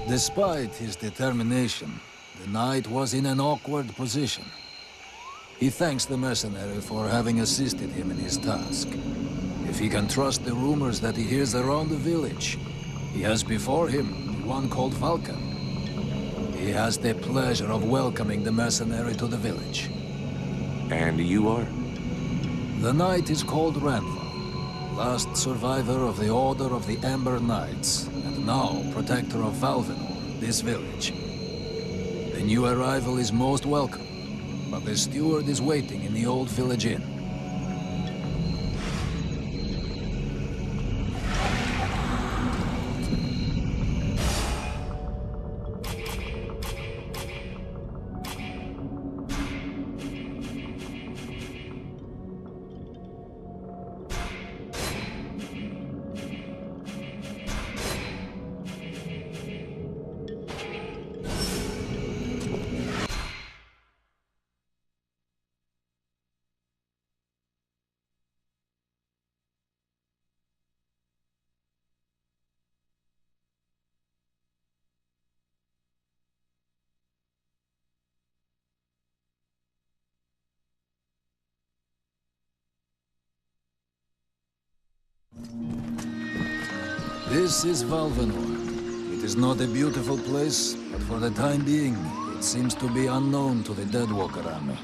Despite his determination, the knight was in an awkward position. He thanks the mercenary for having assisted him in his task. If he can trust the rumors that he hears around the village, he has before him one called Vulcan. He has the pleasure of welcoming the mercenary to the village. And you are? The knight is called Randval, last survivor of the Order of the Ember Knights, and now protector of Valvenor, this village. The new arrival is most welcome, but the steward is waiting in the old village inn. This is Valvenor. It is not a beautiful place, but for the time being, it seems to be unknown to the Deadwalker army.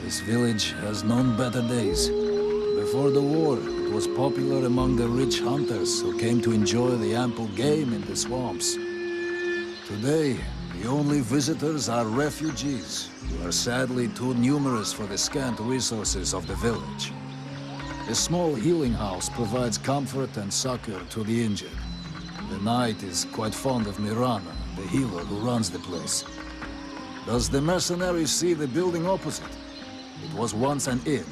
This village has known better days. Before the war, it was popular among the rich hunters who came to enjoy the ample game in the swamps. Today, the only visitors are refugees, who are sadly too numerous for the scant resources of the village. A small healing house provides comfort and succor to the injured. The knight is quite fond of Mirana, the healer who runs the place. Does the mercenary see the building opposite? It was once an inn,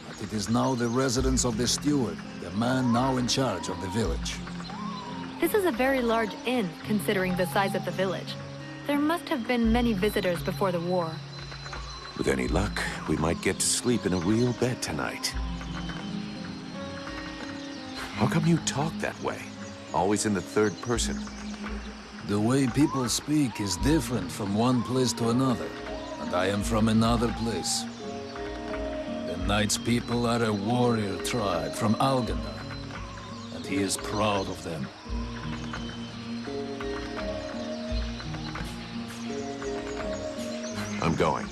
but it is now the residence of the steward, the man now in charge of the village. This is a very large inn, considering the size of the village. There must have been many visitors before the war. With any luck, we might get to sleep in a real bed tonight. How come you talk that way? Always in the third person. The way people speak is different from one place to another, and I am from another place. The knight's people are a warrior tribe from Alganda, and he is proud of them. I'm going.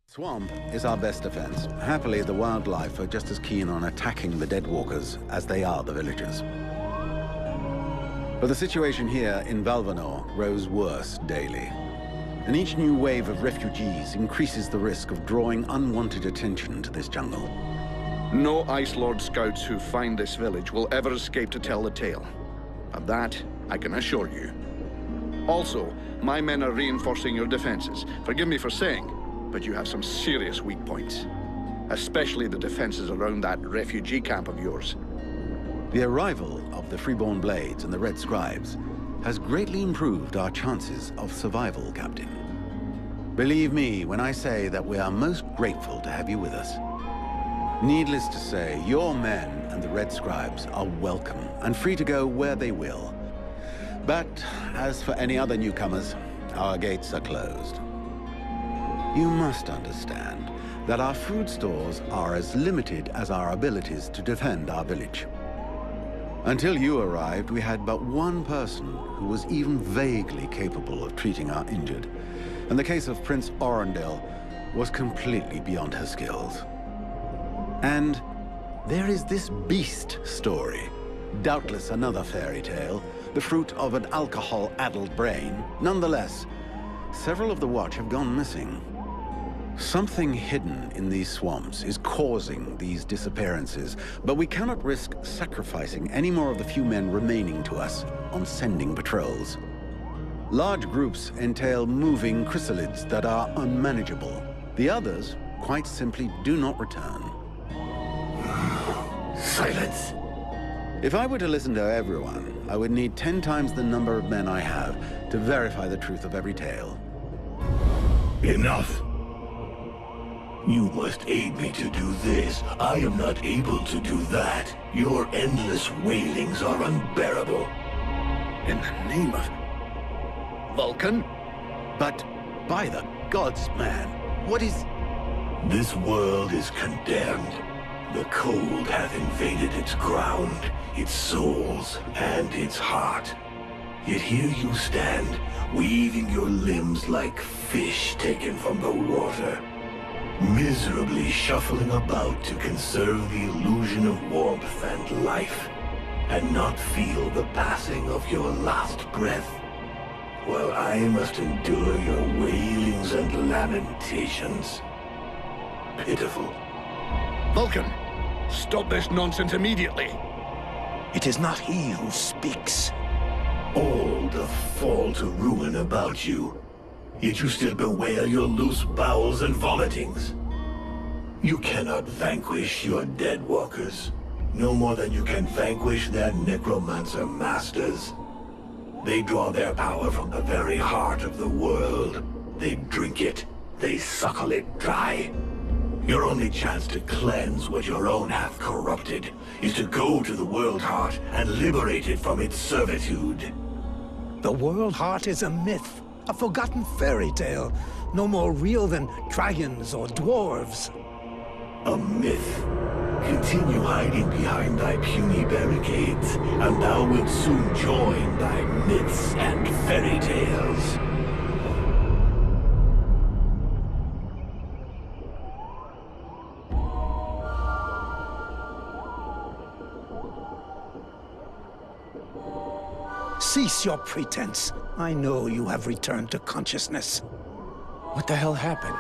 Swamp is our best defense. Happily, the wildlife are just as keen on attacking the Deadwalkers as they are the villagers. But the situation here in Valvenor grows worse daily. And each new wave of refugees increases the risk of drawing unwanted attention to this jungle. No Ice Lord scouts who find this village will ever escape to tell the tale. Of that, I can assure you. Also, my men are reinforcing your defenses. Forgive me for saying, but you have some serious weak points. Especially the defenses around that refugee camp of yours. The arrival of the Freeborn Blades and the Red Scribes has greatly improved our chances of survival, Captain. Believe me when I say that we are most grateful to have you with us. Needless to say, your men and the Red Scribes are welcome and free to go where they will. But as for any other newcomers, our gates are closed. You must understand that our food stores are as limited as our abilities to defend our village. Until you arrived, we had but one person who was even vaguely capable of treating our injured. And the case of Prince Orendale was completely beyond her skills. And there is this beast story. Doubtless another fairy tale, the fruit of an alcohol-addled brain. Nonetheless, several of the Watch have gone missing. Something hidden in these swamps is causing these disappearances, but we cannot risk sacrificing any more of the few men remaining to us on sending patrols. Large groups entail moving chrysalids that are unmanageable. The others, quite simply, do not return. Silence. If I were to listen to everyone, I would need 10 times the number of men I have to verify the truth of every tale. Enough. You must aid me to do this. I am not able to do that. Your endless wailings are unbearable. In the name of... Vulcan? But, by the gods, man, what is... This world is condemned. The cold hath invaded its ground, its souls, and its heart. Yet here you stand, weaving your limbs like fish taken from the water. Miserably shuffling about to conserve the illusion of warmth and life, and not feel the passing of your last breath, while I must endure your wailings and lamentations. Pitiful. Vulcan, stop this nonsense immediately. It is not he who speaks. All doth fall to ruin about you, yet you still bewail your loose bowels and vomitings. You cannot vanquish your dead walkers, no more than you can vanquish their necromancer masters. They draw their power from the very heart of the world. They drink it, they suckle it dry. Your only chance to cleanse what your own hath corrupted is to go to the World Heart and liberate it from its servitude. The World Heart is a myth, a forgotten fairy tale, no more real than dragons or dwarves. A myth. Continue hiding behind thy puny barricades, and thou wilt soon join thy myths and fairy tales. Cease your pretense. I know you have returned to consciousness. What the hell happened?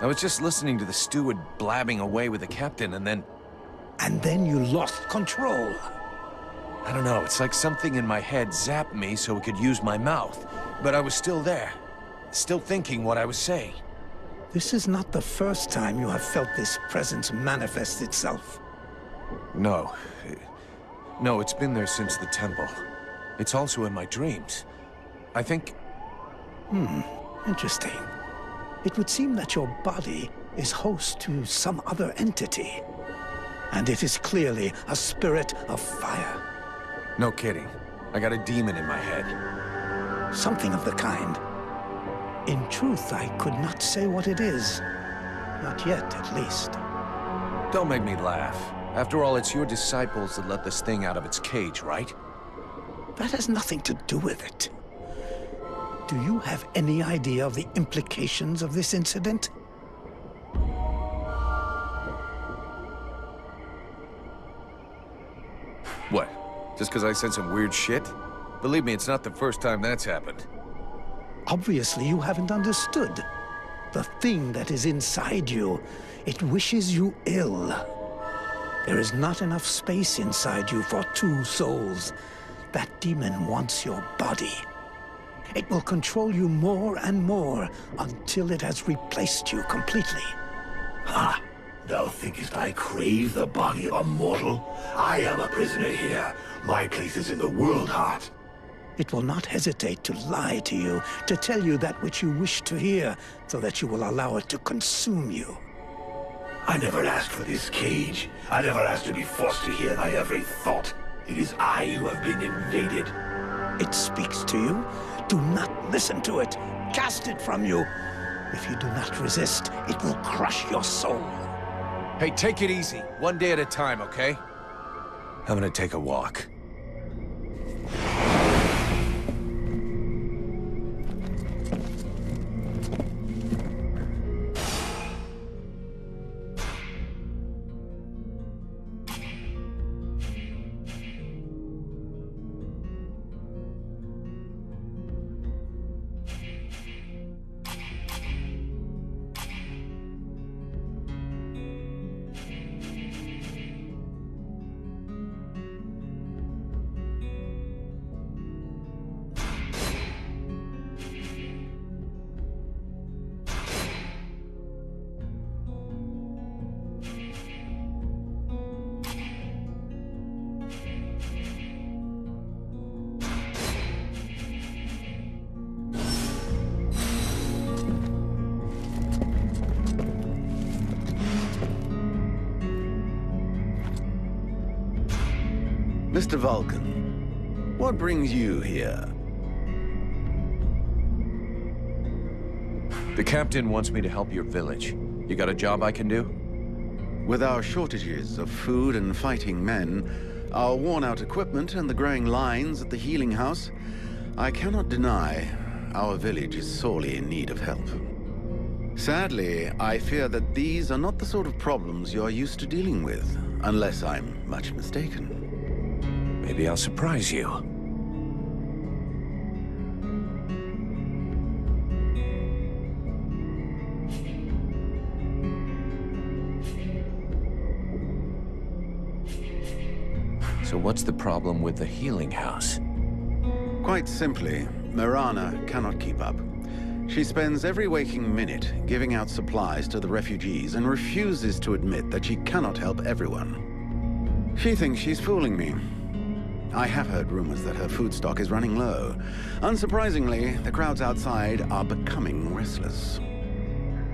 I was just listening to the steward blabbing away with the captain, and then... And then you lost control. I don't know, it's like something in my head zapped me so it could use my mouth. But I was still there, still thinking what I was saying. This is not the first time you have felt this presence manifest itself. No. No, it's been there since the temple. It's also in my dreams. I think... Interesting. It would seem that your body is host to some other entity. And it is clearly a spirit of fire. No kidding. I got a demon in my head. Something of the kind. In truth, I could not say what it is. Not yet, at least. Don't make me laugh. After all, it's your disciples that let this thing out of its cage, right? That has nothing to do with it. Do you have any idea of the implications of this incident? What? Just because I said some weird shit? Believe me, it's not the first time that's happened. Obviously, you haven't understood. The thing that is inside you, it wishes you ill. There is not enough space inside you for two souls. That demon wants your body. It will control you more and more until it has replaced you completely. Ha! Thou thinkest I crave the body of a mortal? I am a prisoner here. My place is in the World Heart. It will not hesitate to lie to you, to tell you that which you wish to hear, so that you will allow it to consume you. I never asked for this cage. I never asked to be forced to hear thy every thought. It is I who have been invaded. It speaks to you. Do not listen to it. Cast it from you. If you do not resist, it will crush your soul. Hey, take it easy. One day at a time, okay? I'm gonna take a walk. Mr. Vulcan, what brings you here? The captain wants me to help your village. You got a job I can do? With our shortages of food and fighting men, our worn-out equipment and the growing lines at the healing house, I cannot deny our village is sorely in need of help. Sadly, I fear that these are not the sort of problems you are used to dealing with, unless I'm much mistaken. Maybe I'll surprise you. So what's the problem with the healing house? Quite simply, Mirana cannot keep up. She spends every waking minute giving out supplies to the refugees and refuses to admit that she cannot help everyone. She thinks she's fooling me. I have heard rumors that her food stock is running low. Unsurprisingly, the crowds outside are becoming restless.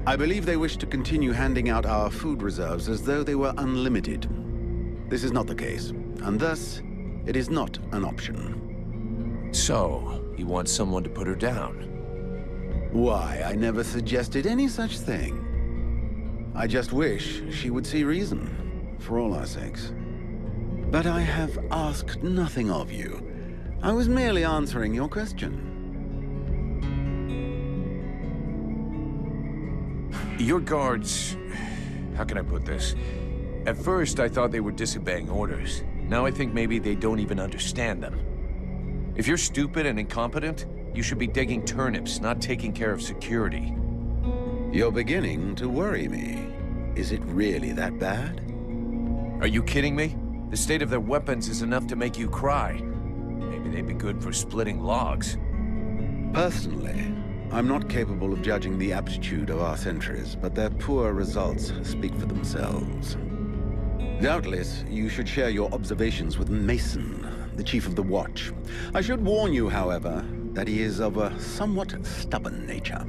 I believe they wish to continue handing out our food reserves as though they were unlimited. This is not the case, and thus, it is not an option. So, you want someone to put her down? Why, I never suggested any such thing. I just wish she would see reason, for all our sakes. But I have asked nothing of you. I was merely answering your question. Your guards... how can I put this? At first, I thought they were disobeying orders. Now I think maybe they don't even understand them. If you're stupid and incompetent, you should be digging turnips, not taking care of security. You're beginning to worry me. Is it really that bad? Are you kidding me? The state of their weapons is enough to make you cry. Maybe they'd be good for splitting logs. Personally, I'm not capable of judging the aptitude of our sentries, but their poor results speak for themselves. Doubtless, you should share your observations with Mason, the chief of the watch. I should warn you, however, that he is of a somewhat stubborn nature.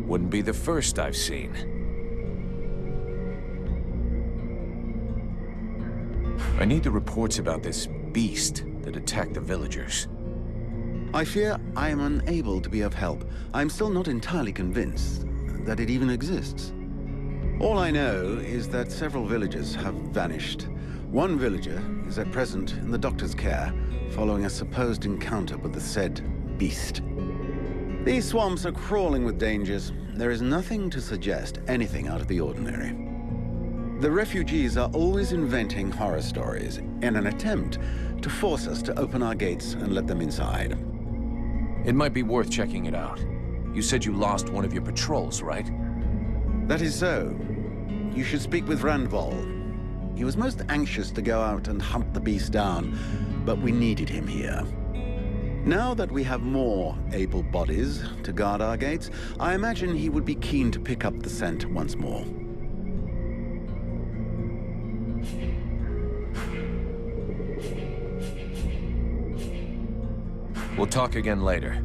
Wouldn't be the first I've seen. I need the reports about this beast that attacked the villagers. I fear I am unable to be of help. I'm still not entirely convinced that it even exists. All I know is that several villagers have vanished. One villager is at present in the doctor's care, following a supposed encounter with the said beast. These swamps are crawling with dangers. There is nothing to suggest anything out of the ordinary. The refugees are always inventing horror stories in an attempt to force us to open our gates and let them inside. It might be worth checking it out. You said you lost one of your patrols, right? That is so. You should speak with Randval. He was most anxious to go out and hunt the beast down, but we needed him here. Now that we have more able bodies to guard our gates, I imagine he would be keen to pick up the scent once more. We'll talk again later.